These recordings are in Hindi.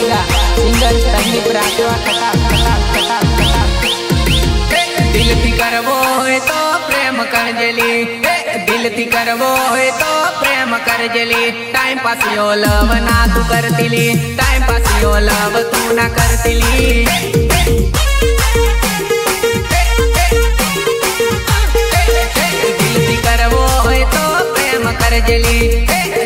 गाएगा सिंगर संदीप राठवा दिल थी करवो है तो प्रेम कर जली दिल थी करवो है तो प्रेम कर जली टाइम पास यो लव ना तू करतिली टाइम पास यो लव तू ना करतिली दिल थी करवो है तो प्रेम कर जली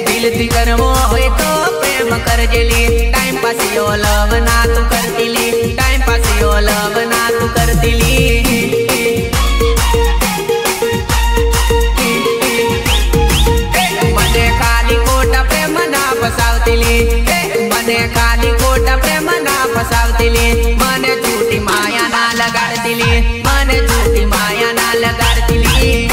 दिल थी करवो है तो प्रेम कर जली टाइम पास यो लव ना तू करतिली टाइम पास यो लव ना तू करतिली मने खाली खोटा प्रेम ना फसावतिली मने झूठी माया ना लगाड़तिली मने झूठी माया ना लगाड़तिली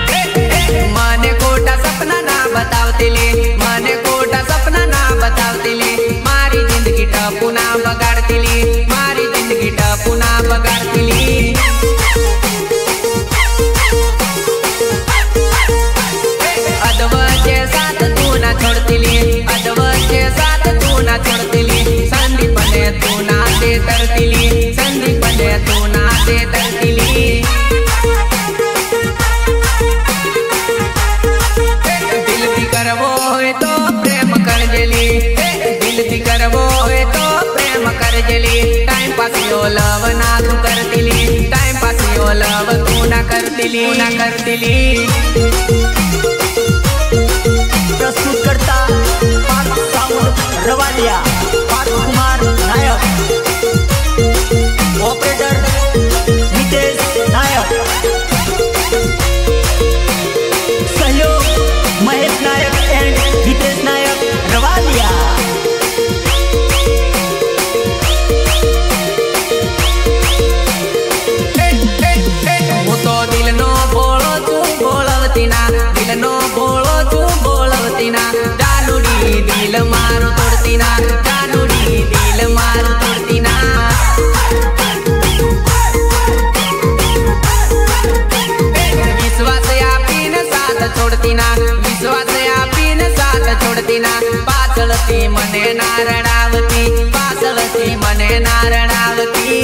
मने खोटा सपना ना बतावतिली मने खोटा सपना ना बतावतिली मारी जिंदगी टपू ना बगाड़तिली मारी जिंदगी टपू ना बगाड़तिली संदीप ने तू ना दे तरतिली संदीप ने तू ना दे तरतिली दिल थी करवो है तो प्रेम कर जली दिल थी करवो है तो प्रेम कर जली टाइम पास यो लव ना तू करतिली टाइम पास यो लव तू ना करतिली प्रस्तुत करता रवालिया पार्थ कुमार नायक ऑपरेटर नितेश नायक सहयोग महेश नायक एंड हितेश नायक रवालिया वो तो दिल नो बोलो तू बोलवती ना दिल नो बोलो तू बोलवती ना जानुड़ी दिल मारो तोड़ती ना जानुड़ी दिल मारो तोड़ती ना विश्वास आपी न साथ छोड़ती ना विश्वास आपी न साथ छोड़ती ना पाछलती मने ना रड़ावती पाछलती मने ना रड़ावती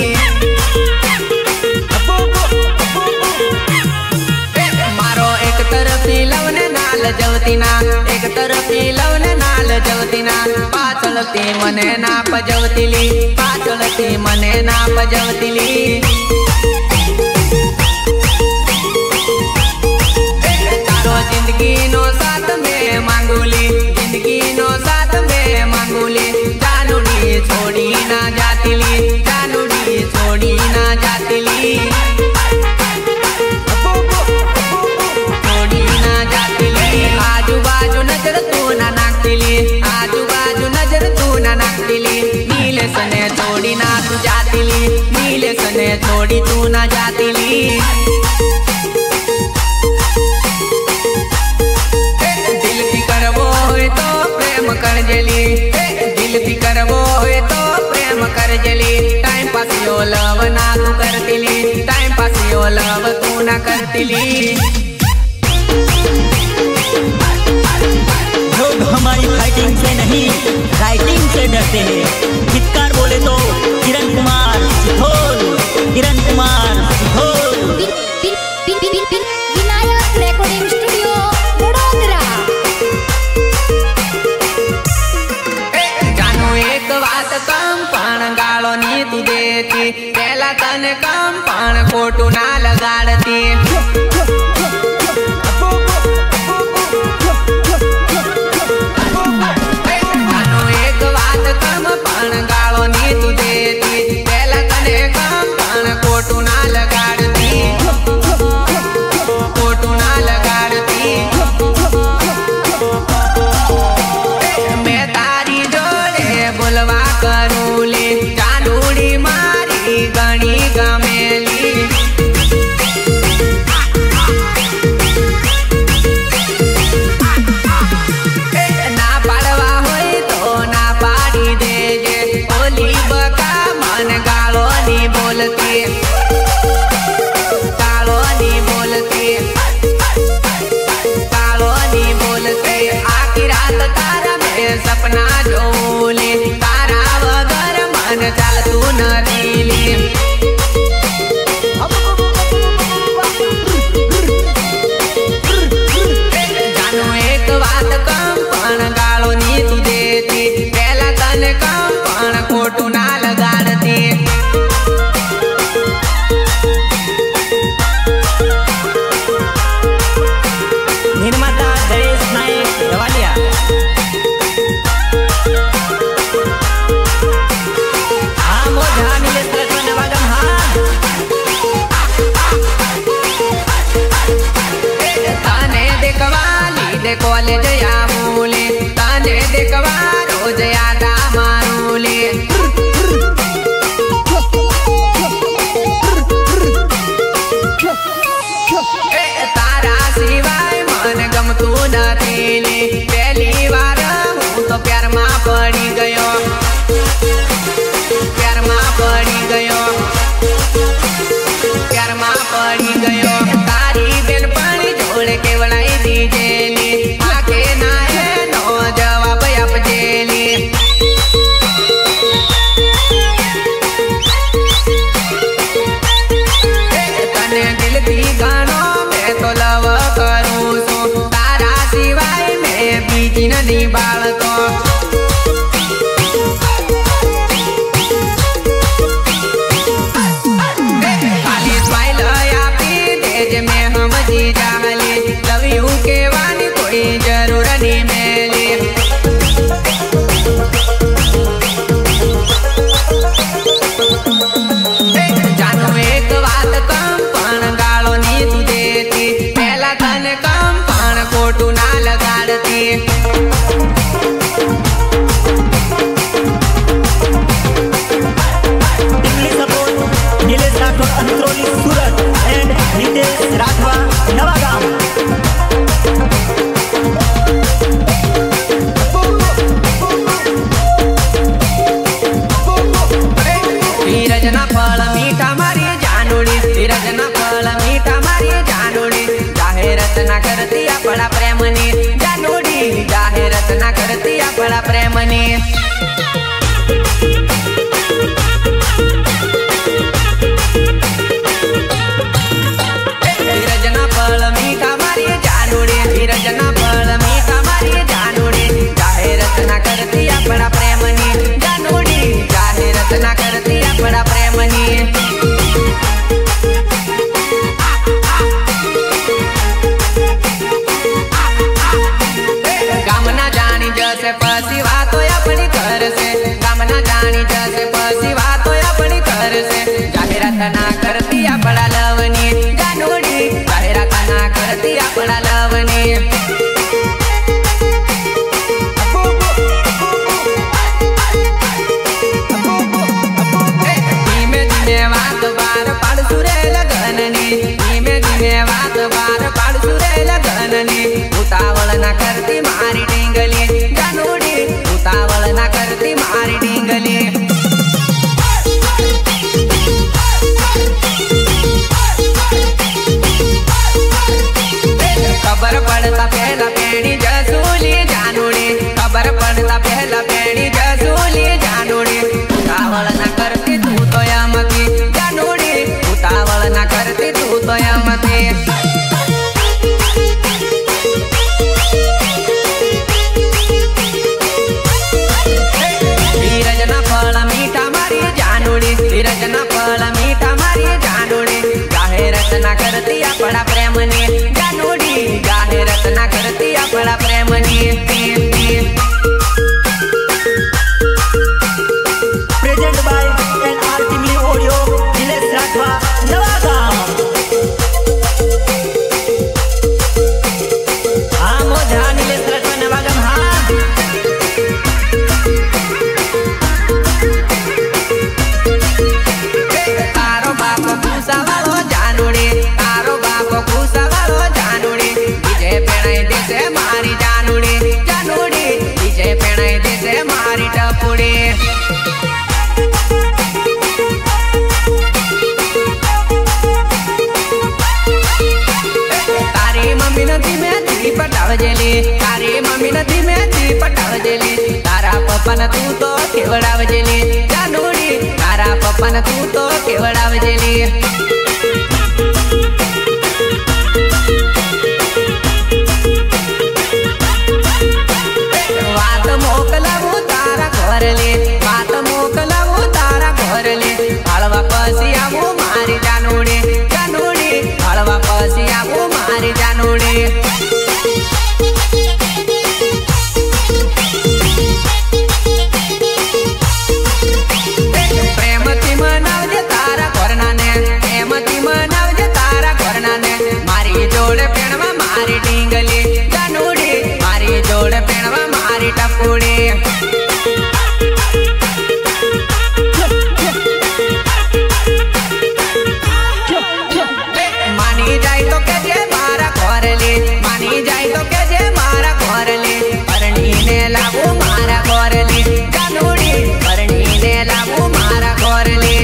मारो एक तरफी लवने नाल जवती ना एक तरफी लवने नाल जवती ना पाछलती मने ना पजवतीली पाछलती मने ना पजवतीली तारो जिंदगी नो साथ में मांगूली जिंदगी नो साथ में मांगूली जानुड़ी छोड़ी ना जातीली जानुड़ी छोड़ी ना जातीली आजू बाजू नजर तू ना नाकतिली आजू बाजू नजर तू ना नाकतिली नीले सने छोड़ी ना तू जातीली नीले सने छोड़ी तू ना जातीली दिल थी करवो है तो प्रेम कर जली दिल थी करवो है तो प्रेम कर जली टाइम पास यो लव ना तू करतिली टाइम पास यो लव तू ना करतिली लोग हमारी फाइटिंग से नहीं राइटिंग से डरते हैं चित्कार बोले तो किरण कुमार सिथोल किरण कुमार सिथोल विनायक रिकॉर्डिंग स्टूडियो वडोदरा जानू एक बात कम पण गालो नी तू देती पहला तने कम पण खोटू ना लगाड़ती गालो नी तू देती पहला तने कम पण खोटू ना लगाड़ती खोटू ना लगाड़ती मैं तारी जोड़े बोलवा करूली जानूड़ी मारी गणी गमेली વાત કમ પણ ગાળો ની તું દેતી પેલા તને કમ પણ ખોટું ના લગાડતી निर्माता गणेश नायक रवालिया मोझा निलेश लक्ष्मण वागम तने देखवा लीधे कॉलेज आमूले तने देखवा रोज याद मारूले तारा सिवाय मन गमતું નથી લે પહેલી વાર હું તો પ્યારમાં પડી ગયો પ્યારમાં પડી ગયો પ્યારમાં પડી ગયો તારી બેનપણી જોડે કેવડાઈ દીજેલી આકે ના એનો જવાબ આપજેલી તને દિલથી ગણો મેં તો લવ કરું છું તારા સિવાય મેં બીજી નથી બાળતો ખાલી સ્માઈલ આપી દેજે મેં સમજી જાલી લવ યુ કહેવાની કોઈ જરૂર નહીં મેલી જાનો એક વાત કમ પણ ગાળો ની તું દેતી પેલા તને કમ પણ ખોટું ના લગાડતી English support Nilesh Rathore Antroli Surat and Nitesh Rathwa Navagam ધીરજના ફળ મીઠા મારી જાનુડી ધીરજના ફળ મીઠા મારી જાનુડી જાહેરાત ના કરતી આપણા પ્રેમની જાનુડી જાહેરાત ના કરતી આપણા પ્રેમની ધીરજના ફળ મીઠા મારી જાનુડી ધીરજના ફળ મીઠા મારી જાનુડી જાહેરાત ના કરતી આપણા પ્રેમની જાનુડી જાહેરાત ના કરતી આપણા પ્રેમની ગામના જાણી જશે પછી વાતો આપણી કરશે ગામના જાણી જશે પછી વાતો આપણી કરશે જાહેરાત ના કરતી આપણા લવની જાનુડી જાહેરાત ના કરતી આપણા લવની ધીમે ધીમે વાત બાર પાડશું રે લગનની ધીમે ધીમે વાત બાર પાડશું રે લગનની ઉતાવળ ના કરતી મારી ડીંગલી જાનુડી ઉતાવળ ના કરતી મારી ડીંગલી ખબર પડતા પહેલા પેણી જસુલી જાનુડી ખબર પડતા પહેલા પેણી જસુલી જાનુડી ઉતાવળ ના કરતી તું તો યમતી જાનુડી ઉતાવળ ના કરતી તું તો યમતી ધીરજના ફળ મીઠા મારી જાનુડી ધીરજના ફળ મીઠા મારી જાનુડી જાહેરાત ના કરતી આપણા પ્રેમની જાનુડી જાહેરાત ના કરતી આપણા પ્રેમની present by NR Timli audio Nilesh Rathwa Navagam मोझा निलेश राठवा नवागाम તારો બાપ ખુશાવાળો જાનુડી તારો બાપ ખુશાવાળો જાનુડી બીજે પેણાઈ દેશે મારી જાનુડી જાનુડી બીજે પેણાઈ દેશે મારી ટપુડી તારી મમ્મી નથી મેથી પટાવજેલી તારી મમ્મી નથી મેથી પટાવજેલી તારા પપ્પાને તું તો કેવડાવજેલી જાનુડી તારા પપ્પાને તું તો કેવડાવજેલી कुड़ी मानी जाए तो के जे मारा घोरली मानी जाए तो के जे मारा घोरली परणी ने लागू मारा घोरली जानूड़ी परणी ने लागू मारा घोरली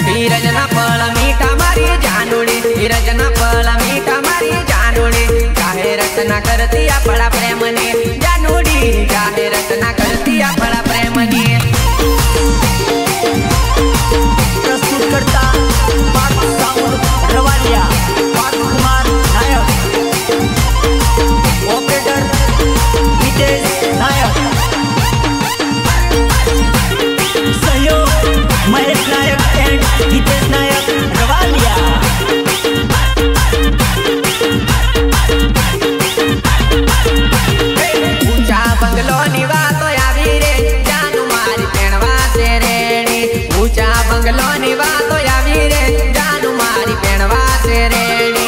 धीरजना फल मीठा मारी जानूड़ी धीरजना फल मीठा मारी जानूड़ी जाहे रचना करती अपना प्रेम ने जानूड़ी जाहे रचना करती अपना प्रेम ने प्रस्तुत करता पार्थ साउंड रवालिया पार्थ कुमार नायक ऑपरेटर हितेश नायक सहयोग महेश नायक एंड हितेश नायक रवालिया ऊंचा बंगलो निवा तो आवी रे जानू मारी पेणवा से रेणी ऊंचा बंगलो निवा तो आवी रे जानू मारी पेणवा से रेणी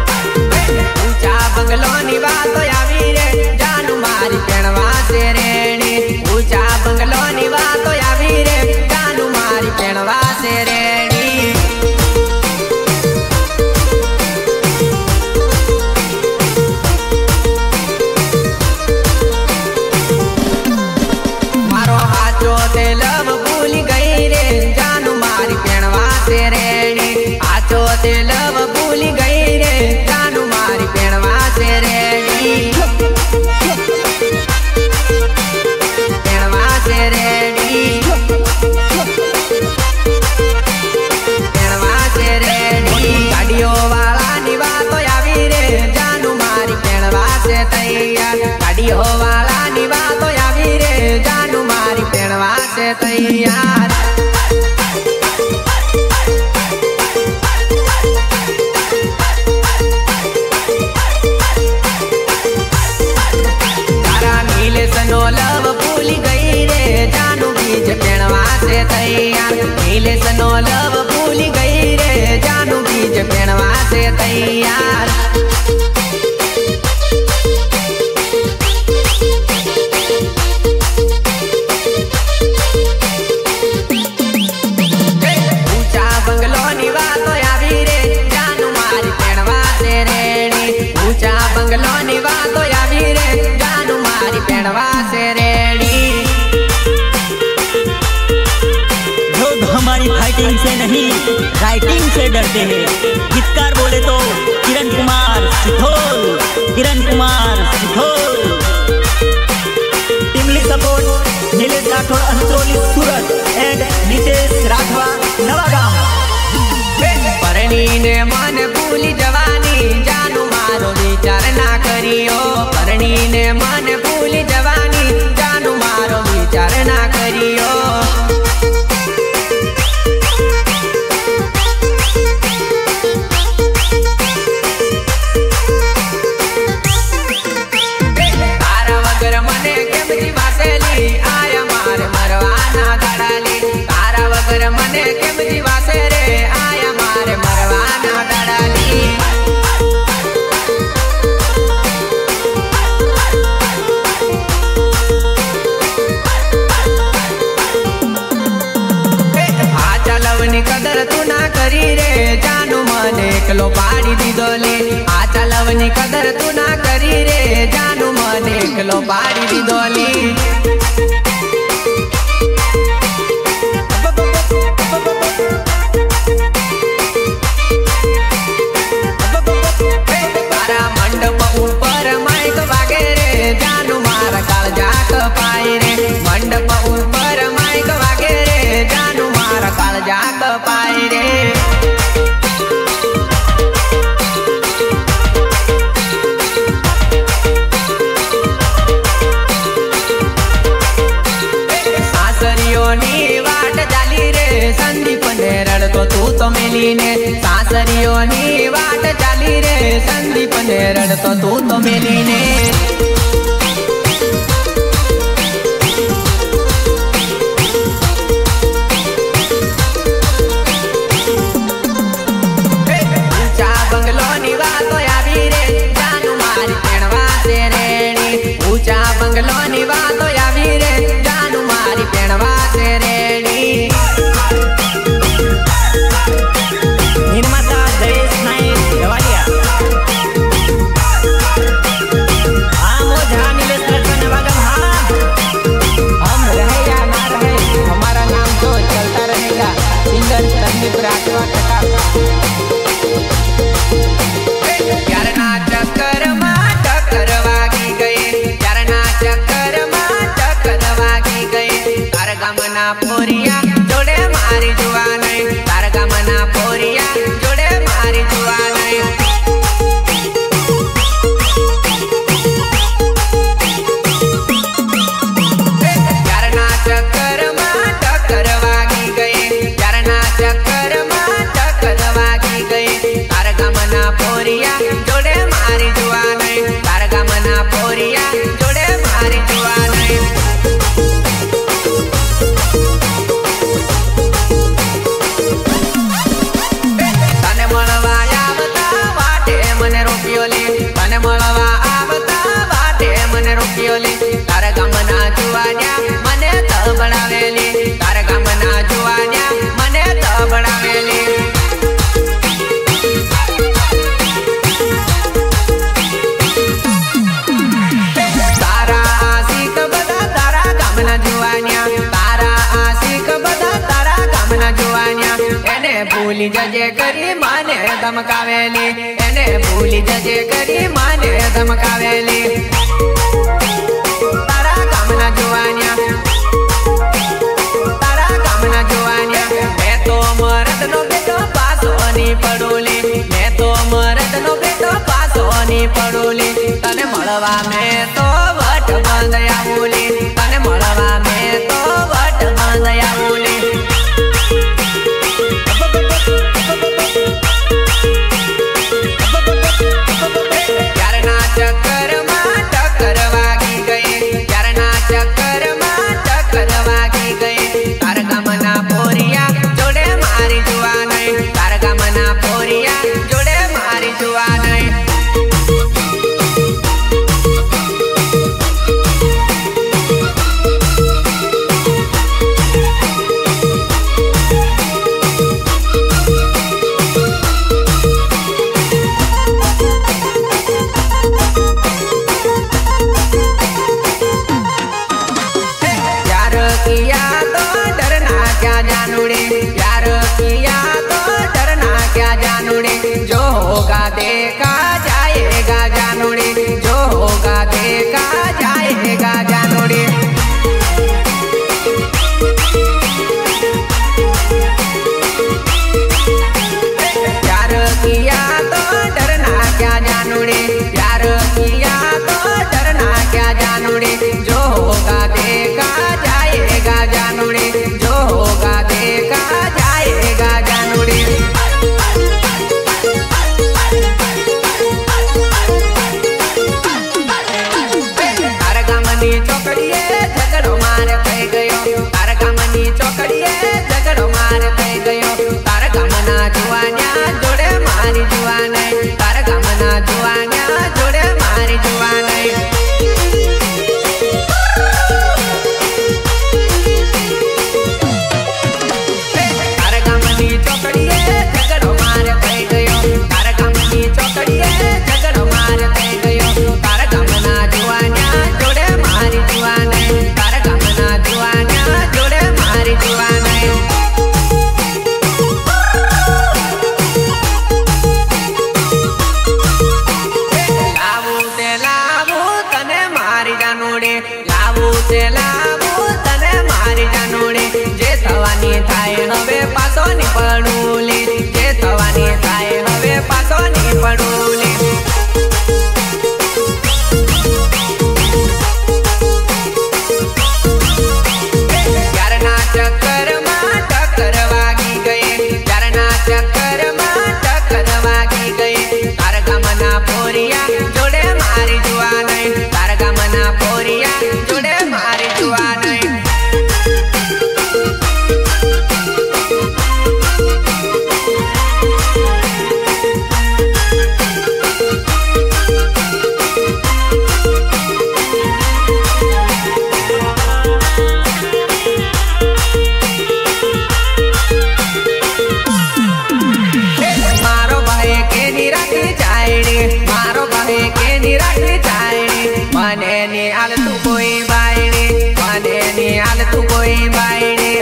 ऊंचा बंगलो निवा तो आवी रे जानू मारी पेणवा से रेणी ऊंचा बंगलो निवा तो आवी रे जानू मारी पेणवा से रेणी मारो हाथो ते लव भूली गई रे जानू मारी पेणवा से रेणी हाथो ते लव भूली गई रे जानू मारी पेणवा से रेणी पेणवा से रेणी पेणवा से रेणी गाड़ियों वाला निवा तो आवी रे जानू मारी पेणवा से तैयार गाड़ियों वाला निवा तो आवी रे जानू मारी पेणवा से तैयार तारा नीले सनो लव भूली गई रे जानू बीज पेणवा से तैयार नीले सनो लव भूली गई रे जानू बीज पेणवा से तैयार ऊंचा बंगलो निवा तो आवी रे जानू मारी पेणवा से रेणी ऊंचा बंगलो निवा तो आवी रे जानू मारी पेणवा से रेणी लोग हमारी फाइटिंग से नहीं राइटिंग से डरते हैं गीतकार बोले तो किरण कुमार सिथोल किरण कुमार सिथोल टीमली सपोर्ट नीलेश राठौड़ अंतरोली सूरत एंड नितेश राठवा नवागाम परणी ने मन भूली जवानी जानू मारो विचार ना करियो परणी ने मन भूली जवानी जानू मारो विचार ना करियो तारा वगर मने केम जीवासेली आया मार मरवाना दड़ाली तारा वगर मने केम जीवासे रे आया मार मरवाना दड़ाली आचा लवनी कदर तू ना करी रे जानू मन एकलो पाड़ी दीदोली आचा लवनी कदर तू ना करी रे जानू मन एकलो पाड़ी दीदोली तारा मंडप ऊपर माइक वागे रे जानू मारा काळजा कपाय रे मंडप ऊपर माइक वागे रे जानू मारा काळजा कपाय रे सासरियोनी वाट झाली रे संदीप ने रडतो तू तो मेली ने सासरियोनी वाट झाली रे संदीप ने रडतो तू तो मेली ने गामना पोरिया जोड़े मारी जुआ नहीं, तार गामना पोरिया जोड़े मारी जुआ नहीं। यारना चक्कर में टक्कर वागी गई, यारना चक्कर में टक्कर वागी गई, तार गामना पोरिया जोड़े मारी जुआ नहीं, तार गामना पोरिया जोड़े मारी जुआ नहीं। तने मळवा आवता वाटे मने रोकियो ली, तने मळवा आवता वाटे मने रोकियो ली, तार गामना जुवान्या मने तबडावेली, तार गामना जुवान्या मने तबडावेली। तारा आशिक बधा तारा गामना जुवान्या, तारा आशिक बधा तारा गामना जुवान्या, एने भूली जजे करी माने धमकावेली, एने भूली जजे करी माने धमकावेली। तारा गामना जुवान्या, तारा गामना जुवान्या, मैं तो मरद नो बेटो पासोनी पडोली, मैं तो मरद नो बेटो पासोनी पडोली, तने मळवा में तो वट बंद आवोली, तने मळवा में तो वट बंद आवोली। यारना चक्कर में टक्कर वागी गई, यारना चक्कर में टक्कर वागी गई, तार गामना पोरिया जोड़े मारी जुआ नहीं, तार गामना पोरिया जोड़े मारी जुआ नहीं। प्यार किया तो डरना क्या जानूड़े, प्यार किया तो डरना क्या जानूड़े, जो होगा देखा जाएगा जानूड़े, जो होगा देखा जाएगा जानूड़े। प्यार किया तो डरना क्या जानूड़े, प्यार किया तो डरना क्या जानूड़े, जो होगा देखा जाएगा जानूड़े, जो होगा देखा जाएगा जानूड़े। तार गामनी चौकड़िए झगड़ो मार થઈ ગયો, तार गामनी चौकड़िए झगड़ो मार થઈ ગયો, तार गामना जुवान्या जोड़े मारी जुआ नहीं, तार गामना जुवान्या जोड़े मारी जुआ नहीं। तार गामनी चौकड़िए झगड़ो मार થઈ ગયો, तार गामनी चौकड़िए झगड़ो मार થઈ ગયો, तार गामना जुवान्या जोड़े मारी जुआ नहीं, तार गामना जुवान्या जोड़े मारी जुआ नहीं। लावू ते लावू तने मारी जानूड़े, लावू ते लावू तने मारी जानूड़े, जे थवानी थाय हवे पासोनी पडूली, जे थवानी थाय हवे पासोनी पडूली। यारना चक्कर में टक्कर वागी गई, यारना चक्कर में टक्कर वागी गई, तार गामना पोरिया जोड़े मारी जुआ नहीं, तार गामना पोरिया जोड़े मारी जुआ नहीं। मारो भाई के निराठी जायड़ी, मारो भाई के निराठी जायड़ी, मने नी आल तू कोई बायड़ी, मने नी आल तू कोई बायड़ी।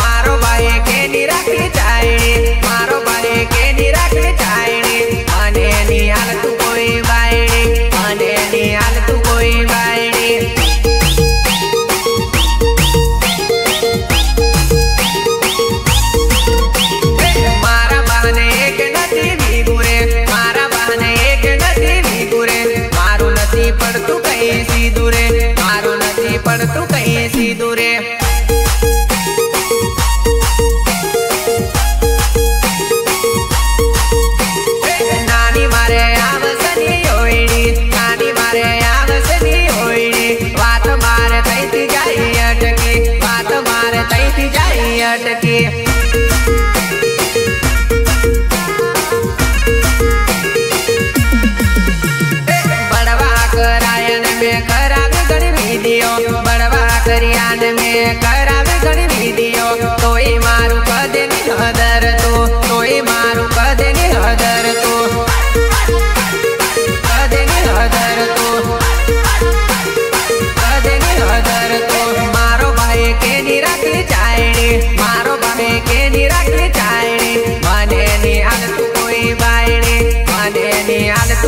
मारो भाई के निराठी जायड़ी, मारो भाई के निराठी जायड़ी, मने नी आल तू कोई बायड़ी, मने नी आल तू कोई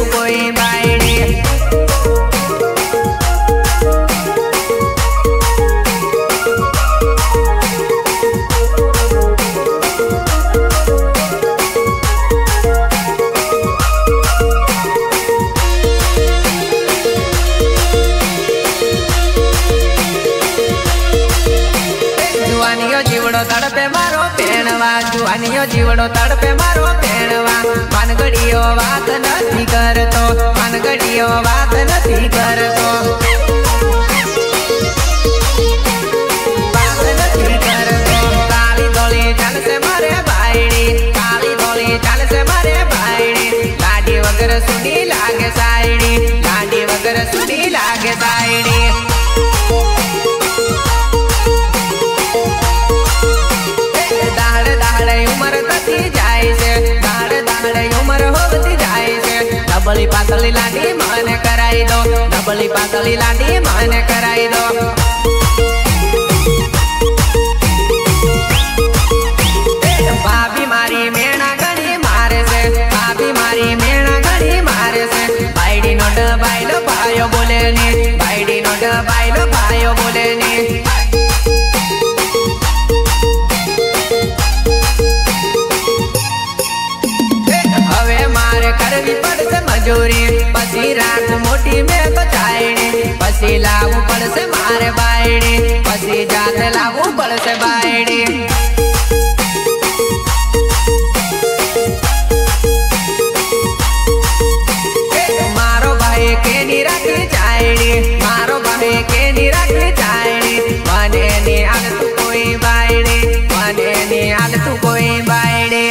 तू कोई बायड़ी। जीवड़ो तड़पे मारो पेणवा, जुआनियो जीवड़ो तड़पे मारो पेणवा। मानगड़ियो बात नहीं करतो, मानगड़ियो बात नहीं करतो, बात नहीं करतो। काली धोली चाल से मारे बायड़ी, काली धोली चाल से मारे बायड़ी। लाडी वगर सुनी लागे सायड़ी, लाडी वगर सुनी लागे सायड़ी। उमर तती जाए से, दाड़े दाड़े उमर होती जाए से। डबली पातली लाडी मन कराई दो, डबली पातली लाडी मन कराई दो। भाभी मारी मेणा घड़ी मारे से, भाभी मारी मेणा घड़ी मारे से। बायडी नो डबाइलो भायो बोले नी, बायडी नो डबाइलो भायो बोले नी। करवी पड़से मजूरी, पसी राख मोटी में बचाईनी। पसी लावू पड़से मारे बायड़ी, पसी जात लावू पड़से बायड़ी। मारो भाई के नी रखी चायड़ी, मारो भाई के नी रखी चायड़ी। मने नी आल तू कोई बायड़ी, मने नी आल तू कोई बायड़ी।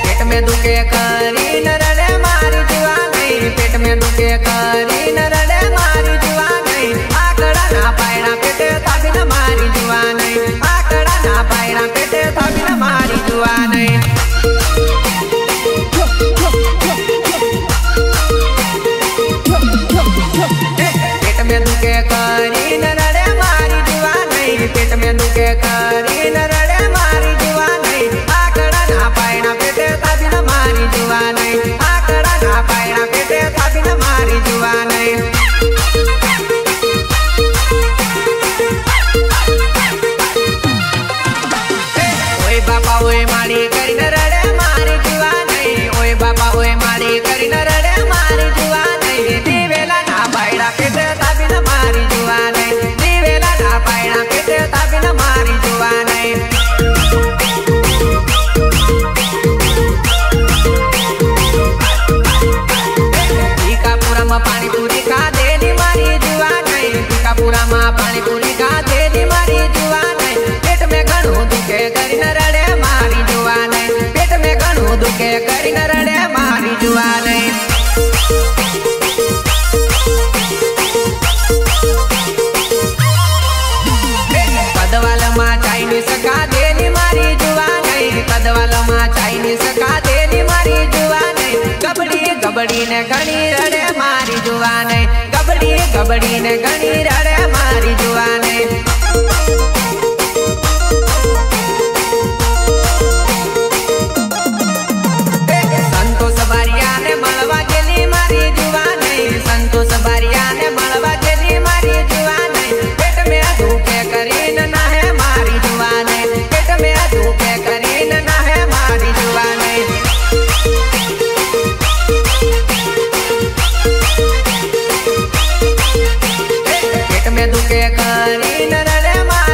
पेट में दुखे करी न रड़े मारी जुआ नहीं। आकड़ा ना पायना पेटे थापी न मारी जुआ नहीं, आकड़ा ना पायना पेटे थापी न मारी जुआ नहीं। ओए बापा ओए मारी करी न रड़े मारी जुआ नहीं, ओए बापा ओए मारी करी न रड़े मारी जुआ नहीं। दीवेला ना पायना पेटे थापी न मारी जुआ नहीं, दीवेला ना पायना पेटे थापी न मारी जुआ नहीं। टीकापुरा में पानी पूरी खा देनी मारी जुआ नहीं, टीकापुरा में पानी पूरी खा देनी मारी जुआ नहीं। पेट में घणो दुखे करी न रड़े मारी जुआ नहीं, पेट में घणो दुखे करी न रड़े मारी जुआ नहीं। कदवाल में चाइनीस खा देनी मारी जुआ नहीं, कदवाल में चाइनीस खा देनी मारी जुआ नहीं। कबड्डी कबड्डी ने घणी रड़े मारी जुआ नहीं, कबड्डी कबड्डी ने घणी रड़े मारी जुआ नहीं। संतोष बारिया ने मलवा गेली मारी जुआ नहीं, संतोष बारिया ने मलवा गेली मारी जुआ नहीं। पेट में दुखे करी न है मारी जुआ नहीं, पेट में दुखे करी न है मारी जुआ नहीं। पेट में दुखे करी न रड़े मारी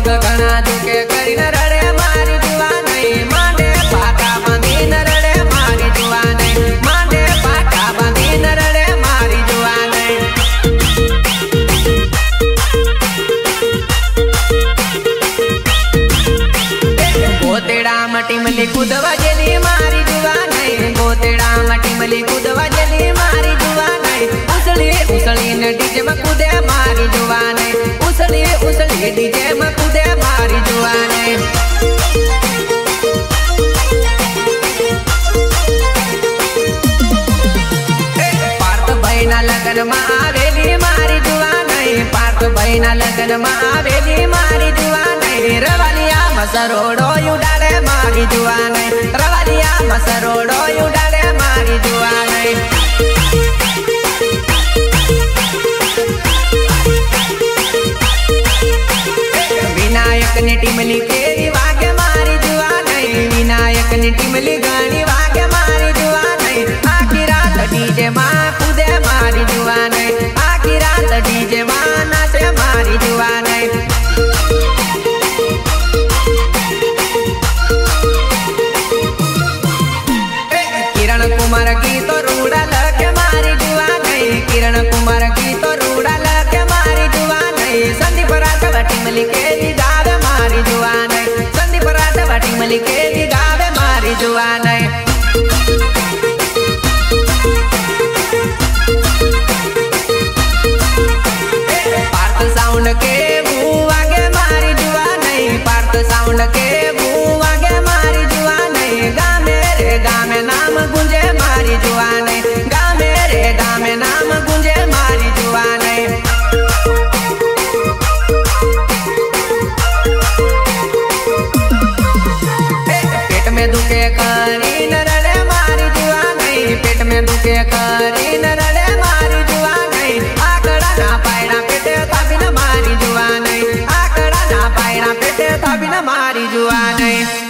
पग घना दुखे करीने रड़े मारी जुवानई मांडे पाटा बांधीने रड़े मारी जुवानई मांडे पाटा बांधीने रड़े मारी जुवानई गोतेड़ा मटीमली कूदवा जेली मारी जुवानई गोतेड़ा मटीमली कूदवा जेली मारी जुवानई उसली उसली ने डीजे में कूदे मारी जुवानई उसली उसली डीजे में कूदे मारी जुवानई पार्थ भाई ना लगन में आवेली मारी जुवानई पार्थ भाई ना लगन में आवेली मारी जुवानई रवालिया मसरोड़ो उड़ाड़े मारी जुवानई रवालिया मसरोड़ो उड़ाड़े मारी जुवानई विनायक ने टिमली केरी वागे मारी जुवानई विनायक ने टिमली गानी वागे मारी जुवानई आखी रात डीजे मां कूदे मारी जुवानई आखी रात डीजे मां नाचे मारी जुवानई किरण कुमार की तो रूड़ा लगे मारी जुवानई किरण कुमार की तो रूड़ा लगे मारी जुवानई संदीप राठवा टिमली केरी गावे मारी जुवानई संदीप राठवा टिमली केरी गावे मारी जुवानई पार्थ साउंड के वागे मारी जुवानई पार्थ साउंड के वागे मारी जुवानई गामे रे गामे नाम गुंजे मारी जुवानई गामे रे गामे नाम गुंजे मारी जुवानई पेट में दुखे करी नरड़े मारी जुवानई पेट में दुखे करी नरड़े मारी जुवानई आकड़ा ना पायड़ा पेटे थाबी न मारी जुवानई आकड़ा ना पायड़ा पेटे थाबी न मारी जुवानई।